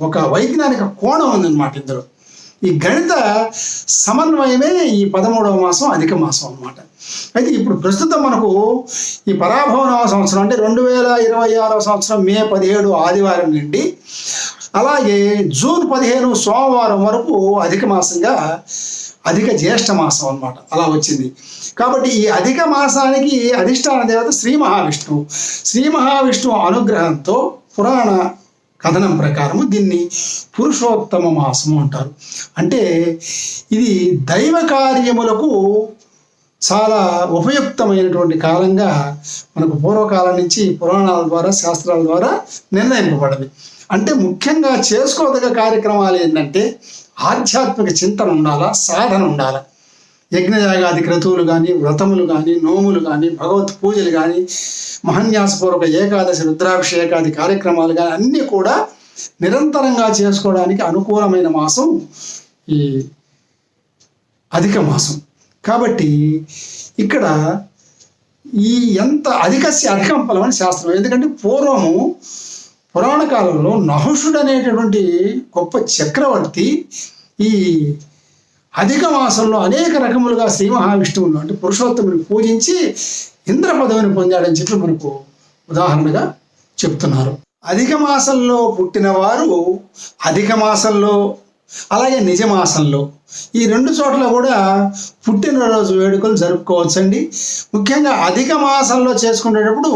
ఒక వైజ్ఞానిక కోణం ఉందన్నమాట ఇందులో. ఈ గణిత సమన్వయమే ఈ 13వ మాసం అధిక మాసం అన్నమాట. అయితే ఇప్పుడు ప్రస్తుతం మనకు ఈ పరాభవనవ సంవత్సరం అంటే 2026వ సంవత్సరం మే 17 ఆదివారం నుండి అలాగే జూన్ 15 సోమవారం వరకు అధిక మాసంగా అధిక జ్యేష్ఠ మాసం అన్నమాట అలా వచ్చింది. కాబట్టి ఈ అధిక మాసానికి అధిష్టాన దేవత శ్రీ మహావిష్ణువు. శ్రీ మహావిష్ణువు అనుగ్రహంతో పురాణ కథనం ప్రకారము దీన్ని పురుషోత్తమ మాసము అంటారు. అంటే ఇది దైవ కార్యములకు చాలా ఉపయుక్తమైనటువంటి కాలంగా మనకు పూర్వకాలం నుంచి పురాణాల ద్వారా శాస్త్రాల ద్వారా నిర్ణయింపబడింది. అంటే ముఖ్యంగా చేసుకోదగ్గ కార్యక్రమాలు ఏంటంటే ఆధ్యాత్మిక చింతన ఉండాలా, సాధన ఉండాలా. యజ్ఞయాగాది క్రతువులు కానీ, వ్రతములు కానీ, నోములు కానీ, భగవత్ పూజలు కానీ, మహన్యాసపూర్వక ఏకాదశి రుద్రాభిషేకాది కార్యక్రమాలు కానీ అన్నీ కూడా నిరంతరంగా చేసుకోవడానికి అనుకూలమైన మాసం ఈ అధిక మాసం. కాబట్టి ఇక్కడ ఈ ఎంత అధికం ఫలం అని శాస్త్రం. ఎందుకంటే పూర్వము పురాణ కాలంలో నహుషుడు అనేటటువంటి గొప్ప చక్రవర్తి ఈ అధిక మాసంలో అనేక రకములుగా శ్రీ మహావిష్ణువును అంటే పురుషోత్తముని పూజించి ఇంద్ర పదవిని పొందాడని చెప్పి మనకు ఉదాహరణగా చెప్తున్నారు. అధిక మాసంలో పుట్టిన వారు అధిక మాసంలో అలాగే నిజ మాసంలో ఈ రెండు చోట్ల కూడా పుట్టినరోజు వేడుకలు జరుపుకోవచ్చండి. ముఖ్యంగా అధిక మాసంలో చేసుకునేటప్పుడు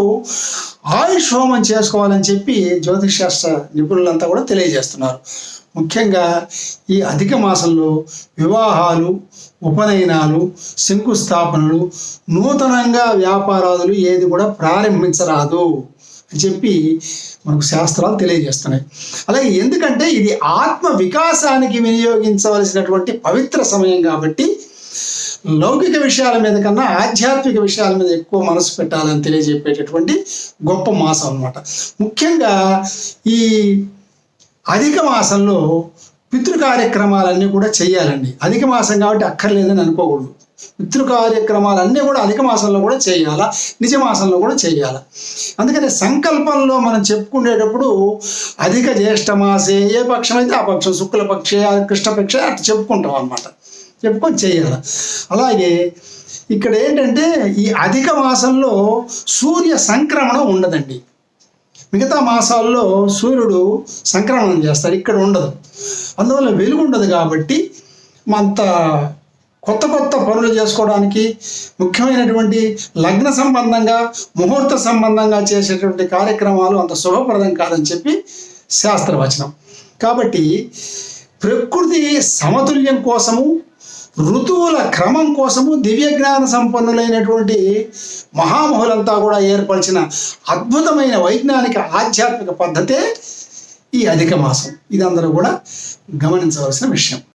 ఆయుష్ హోమం చేసుకోవాలని చెప్పి జ్యోతిష్ శాస్త్ర నిపుణులంతా కూడా తెలియజేస్తున్నారు. ముఖ్యంగా ఈ అధిక మాసంలో వివాహాలు, ఉపనయనాలు, శంకుస్థాపనలు, నూతనంగా వ్యాపారాలు ఏది కూడా ప్రారంభించరాదు అని చెప్పి మనకు శాస్త్రాలు తెలియజేస్తున్నాయి. అలాగే ఎందుకంటే ఇది ఆత్మ వికాసానికి వినియోగించవలసినటువంటి పవిత్ర సమయం కాబట్టి లౌకిక విషయాల మీద కన్నా ఆధ్యాత్మిక విషయాల మీద ఎక్కువ మనసు పెట్టాలని తెలియజెప్పేటటువంటి గొప్ప మాసం అన్నమాట. ముఖ్యంగా ఈ అధిక మాసంలో పితృ కార్యక్రమాలన్నీ కూడా చేయాలండి. అధిక మాసం కాబట్టి అక్కర్లేదని అనుకోకూడదు. పితృ కార్యక్రమాలన్నీ కూడా అధిక మాసంలో కూడా చేయాలా, నిజ మాసంలో కూడా చేయాలా. అందుకని సంకల్పంలో మనం చెప్పుకునేటప్పుడు అధిక జ్యేష్ఠ మాసే, ఏ పక్షం అయితే ఆ పక్షం, శుక్లపక్షే, కృష్ణపక్షే అట్లా చెప్పుకుంటాం అన్నమాట. చెప్పుకొని చేయాలి. అలాగే ఇక్కడ ఏంటంటే ఈ అధిక మాసంలో సూర్య సంక్రమణం ఉండదండి. మిగతా మాసాల్లో సూర్యుడు సంక్రమణం చేస్తాడు, ఇక్కడ ఉండదు. అందువల్ల వెలుగు ఉండదు కాబట్టి అంత కొత్త కొత్త పనులు చేసుకోవడానికి ముఖ్యమైనటువంటి లగ్న సంబంధంగా, ముహూర్త సంబంధంగా చేసేటువంటి కార్యక్రమాలు అంత శుభప్రదం కాదని చెప్పి శాస్త్రవచనం. కాబట్టి ప్రకృతి సమతుల్యం కోసము, ఋతువుల క్రమం కోసము దివ్య జ్ఞాన సంపన్నులైనటువంటి మహామహులంతా కూడా ఏర్పరిచిన అద్భుతమైన వైజ్ఞానిక ఆధ్యాత్మిక పద్ధతే ఈ అధిక మాసం. ఇది అందరూ కూడా గమనించవలసిన విషయం.